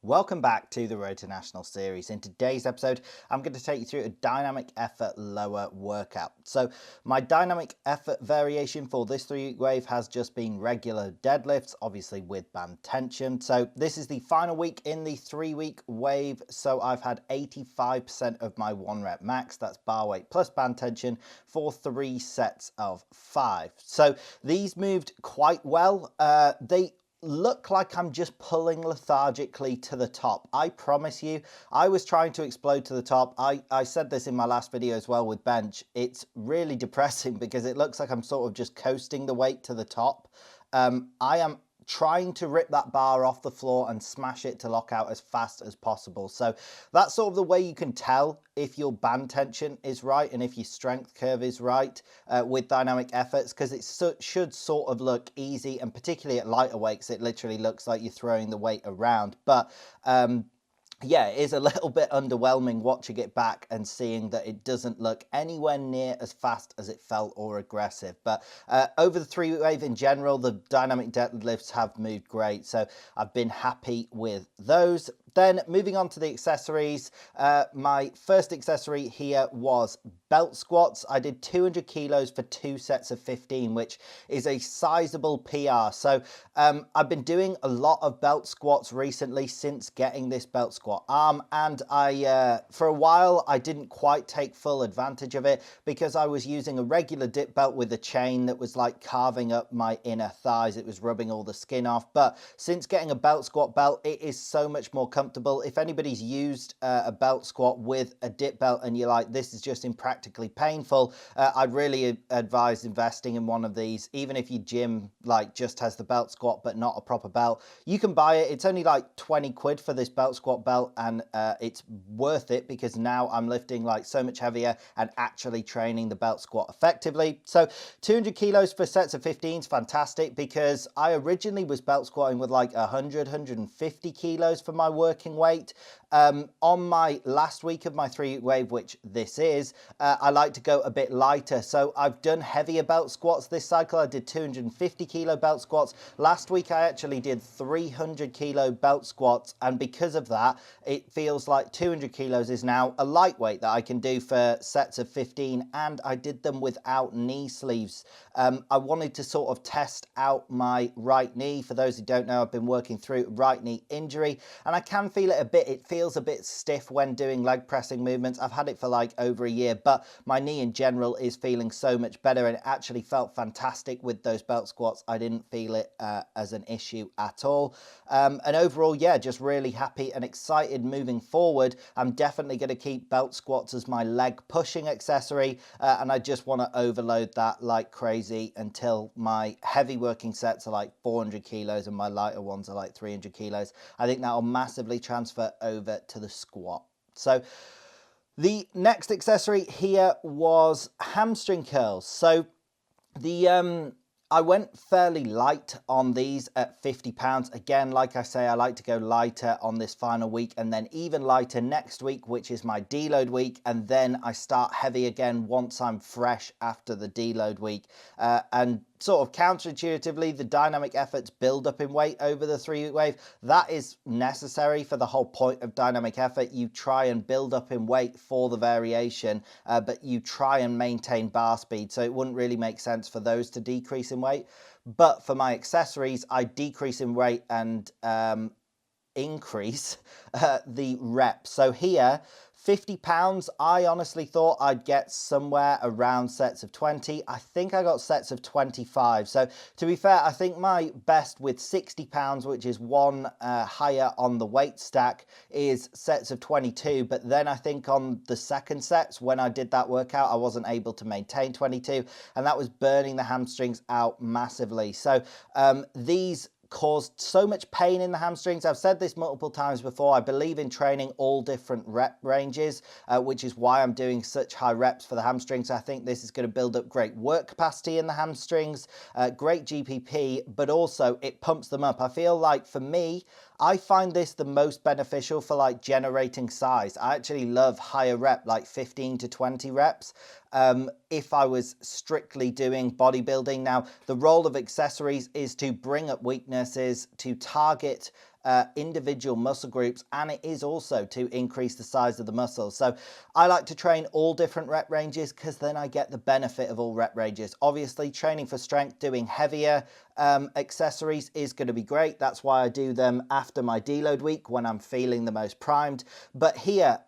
Welcome back to the Road to National series. In today's episode, I'm going to take you through a dynamic effort lower workout. So my dynamic effort variation for this 3-week wave has just been regular deadlifts, obviously with band tension. So this is the final week in the 3-week wave. So I've had 85% of my 1 rep max, that's bar weight plus band tension, for 3 sets of 5. So these moved quite well. They look like I'm just pulling lethargically to the top. I promise you, I was trying to explode to the top. I said this in my last video as well with bench. It's really depressing because it looks like I'm sort of just coasting the weight to the top. I am trying to rip that bar off the floor and smash it to lock out as fast as possible. So that's sort of the way you can tell if your band tension is right and if your strength curve is right with dynamic efforts, because it should sort of look easy, and particularly at lighter weights, it literally looks like you're throwing the weight around. But yeah, it is a little bit underwhelming watching it back and seeing that it doesn't look anywhere near as fast as it felt or aggressive. But over the 3-week wave in general, the dynamic deadlifts have moved great. So I've been happy with those. Then moving on to the accessories, my first accessory here was belt squats. I did 200 kilos for 2 sets of 15, which is a sizable PR. So I've been doing a lot of belt squats recently since getting this belt squat arm, and for a while I didn't quite take full advantage of it because I was using a regular dip belt with a chain that was like carving up my inner thighs. It was rubbing all the skin off. But since getting a belt squat belt, it is so much more comfortable. If anybody's used a belt squat with a dip belt and you're like, this is just impractically painful, I'd really advise investing in one of these. Even if your gym like just has the belt squat but not a proper belt, you can buy it. It's only like 20 quid for this belt squat belt, and it's worth it because now I'm lifting like so much heavier and actually training the belt squat effectively. So 200 kilos for sets of 15 is fantastic because I originally was belt squatting with like 150 kilos for my working weight. On my last week of my 3-week wave, which this is, I like to go a bit lighter. So I've done heavier belt squats this cycle. I did 250 kilo belt squats. Last week I actually did 300 kilo belt squats, and because of that, it feels like 200 kilos is now a lightweight that I can do for sets of 15, and I did them without knee sleeves. I wanted to sort of test out my right knee. For those who don't know, I've been working through right knee injury, and I can feel it a bit. It feels a bit stiff when doing leg pressing movements. I've had it for like over a year, but my knee in general is feeling so much better, and it actually felt fantastic with those belt squats. I didn't feel it as an issue at all. And overall, yeah, just really happy and excited moving forward. I'm definitely going to keep belt squats as my leg pushing accessory, and I just want to overload that like crazy until my heavy working sets are like 400 kilos and my lighter ones are like 300 kilos. I think that'll massively transfer over to the squat. So the next accessory here was hamstring curls. So I went fairly light on these at 50 pounds. Again, like I say, I like to go lighter on this final week and then even lighter next week, which is my deload week. And then I start heavy again once I'm fresh after the deload week. And sort of counterintuitively, the dynamic efforts build up in weight over the 3-week wave. That is necessary for the whole point of dynamic effort. You try and build up in weight for the variation, but you try and maintain bar speed. So it wouldn't really make sense for those to decrease in weight. But for my accessories, I decrease in weight and increase the reps. So here, 50 pounds, I honestly thought I'd get somewhere around sets of 20. I think I got sets of 25. So to be fair, I think my best with 60 pounds, which is one higher on the weight stack, is sets of 22. But then I think on the second sets, when I did that workout, I wasn't able to maintain 22, and that was burning the hamstrings out massively. So these caused so much pain in the hamstrings. I've said this multiple times before. I believe in training all different rep ranges, which is why I'm doing such high reps for the hamstrings. I think this is going to build up great work capacity in the hamstrings, great GPP, but also it pumps them up. I feel like for me, I find this the most beneficial for like generating size. I actually love higher rep, like 15 to 20 reps. If I was strictly doing bodybuilding. Now, the role of accessories is to bring up weaknesses, to target individual muscle groups, and it is also to increase the size of the muscles. So I like to train all different rep ranges because then I get the benefit of all rep ranges. Obviously, training for strength, doing heavier accessories is going to be great. That's why I do them after my deload week when I'm feeling the most primed. But here,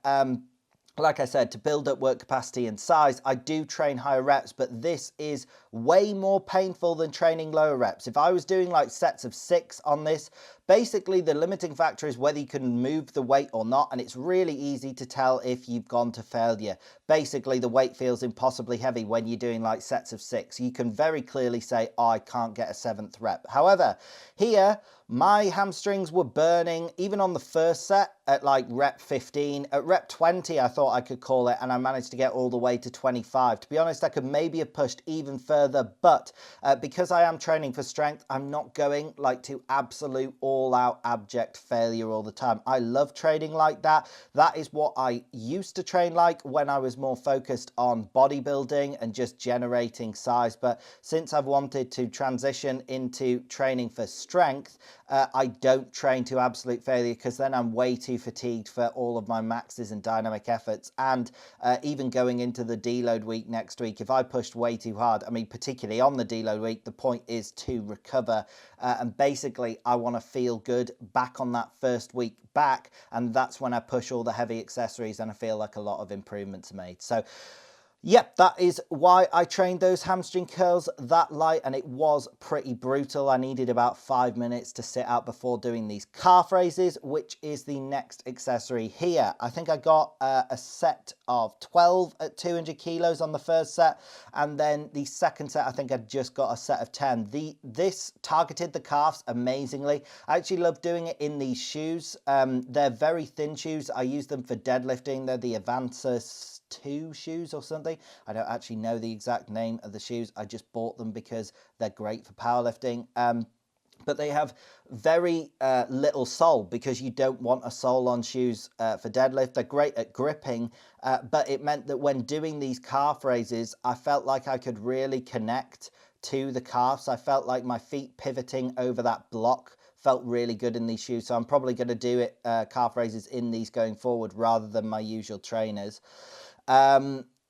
like I said, to build up work capacity and size, I do train higher reps, but this is way more painful than training lower reps. If I was doing like sets of 6 on this, basically the limiting factor is whether you can move the weight or not, and it's really easy to tell if you've gone to failure. Basically, the weight feels impossibly heavy when you're doing like sets of 6. You can very clearly say, oh, I can't get a 7th rep. However, here, my hamstrings were burning even on the first set at like rep 15. At rep 20, I thought I could call it, and I managed to get all the way to 25. To be honest, I could maybe have pushed even further, but because I am training for strength, I'm not going like to absolute all-out abject failure all the time. I love training like that. That is what I used to train like when I was more focused on bodybuilding and just generating size. But since I've wanted to transition into training for strength, I don't train to absolute failure because then I'm way too fatigued for all of my maxes and dynamic efforts. And even going into the deload week next week, if I pushed way too hard, I mean, particularly on the deload week, the point is to recover. And basically, I want to feel good back on that first week back. And that's when I push all the heavy accessories and I feel like a lot of improvements are made. So yep, that is why I trained those hamstring curls that light, and it was pretty brutal. I needed about 5 minutes to sit out before doing these calf raises, which is the next accessory here. I think I got a set of 12 at 200 kilos on the first set, and then the second set, I think I just got a set of 10. This targeted the calves amazingly. I actually love doing it in these shoes. They're very thin shoes. I use them for deadlifting. They're the Avances 2 shoes or something. I don't actually know the exact name of the shoes. I just bought them because they're great for powerlifting. But they have very little sole because you don't want a sole on shoes for deadlift. They're great at gripping, but it meant that when doing these calf raises, I felt like I could really connect to the calves. I felt like my feet pivoting over that block felt really good in these shoes. So I'm probably going to do it calf raises in these going forward rather than my usual trainers.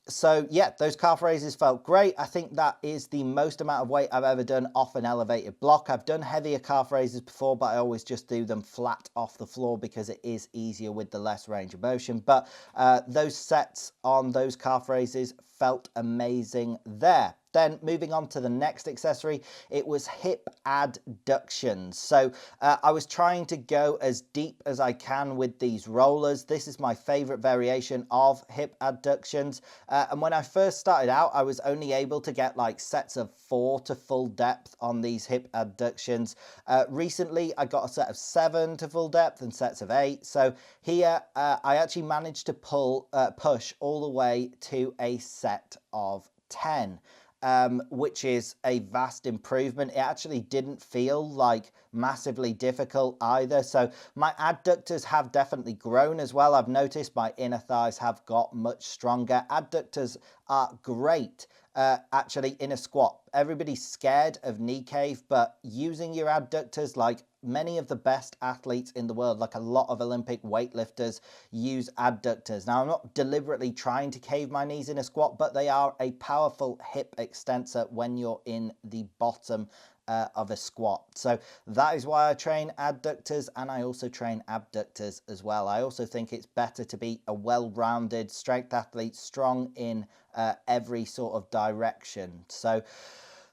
So yeah, those calf raises felt great. I think that is the most amount of weight I've ever done off an elevated block. I've done heavier calf raises before, but I always just do them flat off the floor because it is easier with the less range of motion. But those sets on those calf raises felt amazing there. Then moving on to the next accessory, it was hip adductions. So I was trying to go as deep as I can with these rollers. This is my favorite variation of hip adductions. And when I first started out, I was only able to get like sets of 4 to full depth on these hip adductions. Recently, I got a set of 7 to full depth and sets of 8. So here, I actually managed to push all the way to a set of 10. Which is a vast improvement. It actually didn't feel like massively difficult either. So my adductors have definitely grown as well. I've noticed my inner thighs have got much stronger. Adductors are great actually in a squat. Everybody's scared of knee cave, but using your adductors, like many of the best athletes in the world, like a lot of Olympic weightlifters, use adductors. Now, I'm not deliberately trying to cave my knees in a squat, but they are a powerful hip extensor when you're in the bottom of a squat. So that is why I train adductors, and I also train abductors as well. I also think it's better to be a well-rounded strength athlete, strong in every sort of direction. So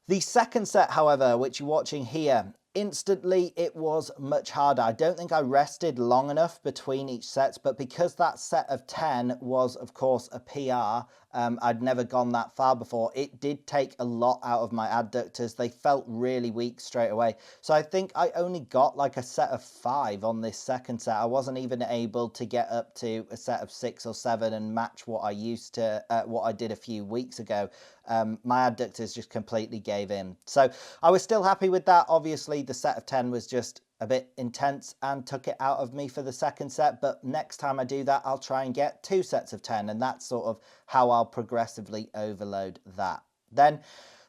the second set, however, which you're watching here, instantly it was much harder. I don't think I rested long enough between each sets, but because that set of 10 was of course a PR, I'd never gone that far before, it did take a lot out of my adductors. They felt really weak straight away. So I think I only got like a set of 5 on this second set. I wasn't even able to get up to a set of 6 or 7 and match what I used to, what I did a few weeks ago. My adductors just completely gave in. So I was still happy with that. Obviously, the set of 10 was just a bit intense and took it out of me for the second set. But next time I do that, I'll try and get 2 sets of 10. And that's sort of how I'll progressively overload that. Then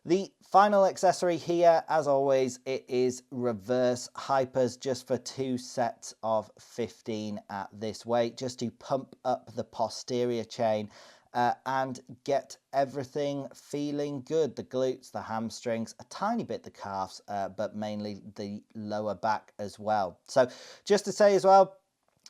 The final accessory here, as always, it is reverse hypers, just for 2 sets of 15 at this weight, just to pump up the posterior chain and get everything feeling good. The glutes, the hamstrings, a tiny bit the calves, but mainly the lower back as well. So just to say as well,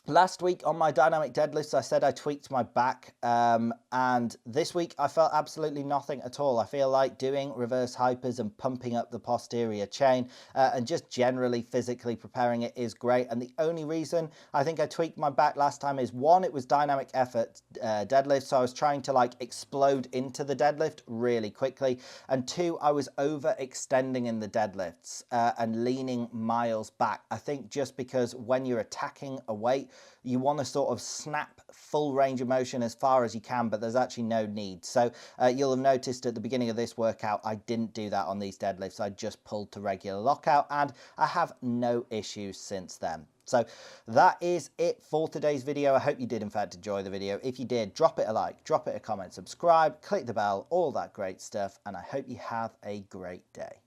last week on my dynamic deadlifts, I said I tweaked my back, and this week I felt absolutely nothing at all. I feel like doing reverse hypers and pumping up the posterior chain and just generally physically preparing it is great. And the only reason I think I tweaked my back last time is, one, it was dynamic effort deadlift, so I was trying to like explode into the deadlift really quickly, and two, I was overextending in the deadlifts and leaning miles back. I think just because when you're attacking a weight, you want to sort of snap full range of motion as far as you can, but there's actually no need. So you'll have noticed at the beginning of this workout, I didn't do that on these deadlifts. I just pulled to regular lockout, and I have no issues since then. So that is it for today's video. I hope you did in fact enjoy the video. If you did, drop it a like, drop it a comment, subscribe, click the bell, all that great stuff, and I hope you have a great day.